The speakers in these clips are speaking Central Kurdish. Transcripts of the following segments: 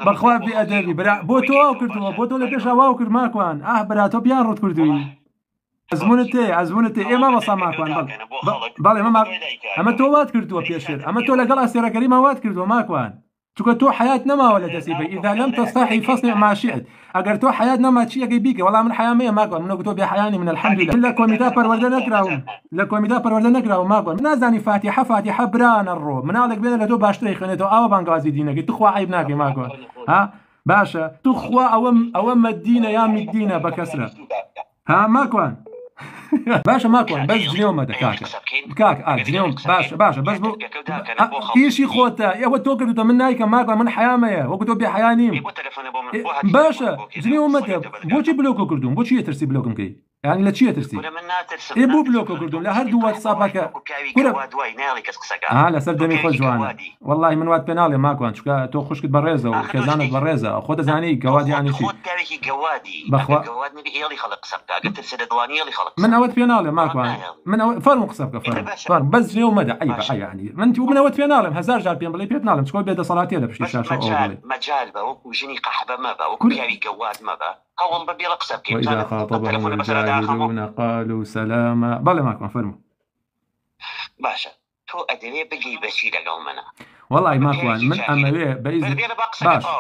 بەخوا بێئەدەبی برا بۆ تۆ واو کردووە بۆ تۆ لە پێشا واو کرد ماکوان برا تۆ بیان ڕوت کردووی ئەزمونت تێ ئێمە بەسا ماکوان بەڵێ ئەمە تۆ وات کردووە پێشتر ئەمە تۆ لەگەڵ ئاسێرەکەریما وات کردووە ماکوان چونکە تۆ حیات نەماوە لە دەستی بە ئیذا لەم تەستەحی فەصنع ما شئت ئەگەر تۆ حیات نەما چیەکەی بیکە وەڵام من حیامەیە ماکوان منە تۆ بێحیانی من الحەمدولله لە کۆمیتا پەروەردە نەکراوم ماکوان من نازانی فاتحە برانە ڕۆ مناڵێک بێنە لە تۆ باشتری خوێنێتەوە ئاوە بانگوازی دینەکەی توخوا عیب ناکەی ماکوان ها باشە توخوا ئەوە مەدینە یا میدینە بە کەسرە ها ماکوان باشە ماکوان بەس جنێوە مەدە کاک جنێوم باشە بەس بۆ ئیشی خۆتە ئێوە تۆ کردوتە من نایکە ماکوان من حیامەیە وەکو تۆ بێ حیانیم باشە جنێوە مەدە بۆچی بلۆکۆ کردوم بۆچی ترسی بلۆکم کەی يعني لا تشي ترسي اي بو بلوكو كردوم لا هردو واتسابك لا سر دمي خو جوان والله من واد بينالي ماكو شكا تو خوش كد بريزه وكزانك بريزه خود زاني قواد يعني شي قوادني بيلي خلق سبكا قلت السدوانيه اللي خلق من اوت بينالي ماكو من اوت فرم قصبك فرم بس اليوم مدى عيب يعني من انت من اوت بينالي هزار جال بين بلي بيتنالم شكون بيد صلاتي لا بشي شاشه مجال با وجني قحبه ما با وكياوي قواد ما با هون ببيلي قصبك واذا خاطبهم الجاهلون قالوا سلاما بله ماكو فرمو باشا تو ادري بقي بشي لقل منا والله ماكو من اموي باذن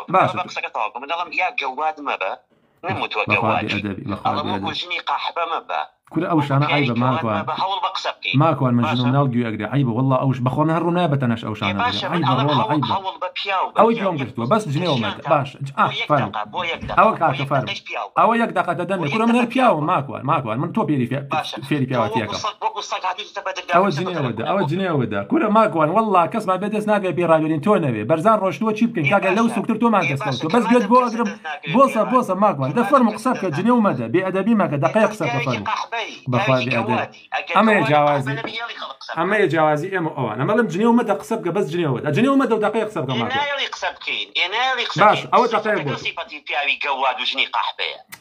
باش من يا جواد ما با نموت وجواد الله مو جني قحبه ما با كل اوش انا عيبه ماكو من جنون نالجو اقدر عيبه والله اوش بخون هرو نابه انا اوش انا عيبه والله عيبه او يوم قلت بس جنيه ومات باش فاهم او كاك فاهم او يقدر قد دني كل من البياو ماكو من تو بيري في بياواتيك او جنيه ودا كل ماكو والله كسب بدس ناقه بيراجلين تو نبي برزان روشتو تشيبكن كاك لو سكترتو ما تستوتو بس قد بو اقرب بوصه ماكو ده فرم قصبك جنيه ومدى بادبي ما دقيق قصبك بخواد بأدب أما يجوازي إما أوان أما لم جنيه ومدى قصبك بس جنيه ومدى جنيه ومدى ودقيق قصبك ماكو باش أو دقيق بوس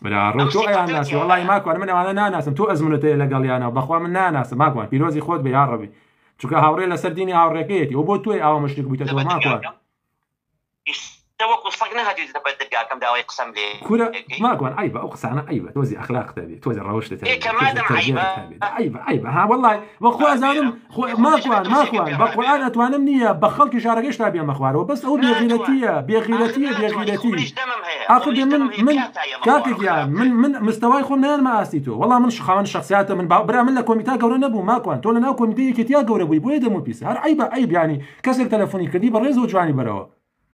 بلا روتو يا ناس والله ماكو أنا ناس تو أزمنتي لقال يا أنا بخوا من ناس ماكو بيروزي خود بيعربي شو كهاوري لسرديني هاوريكيتي وبوتوي أو مشرك بيتو ماكو توقف صقنا هذه تبدل كم داوي قسم لي كورة ما أقول عيبة أو قصة أنا عيبة توزي أخلاق تبي توزي الروش تبي إيه كمان عيبة ها والله وخوا زانم ما أقول بقول أنا توانمني بخلك شاركش تبي مخوار وبس هو بغيرتي أخذ من كاتك يعني من مستواي خلنا ما أسيتو والله من خان شخصياته من برا من لكم متى قولنا أبو ما أقول تقول أنا أكون متى كتير قول أبوي بويدا مو بيس عيب يعني كسر تلفوني كذي بريز وجواني برا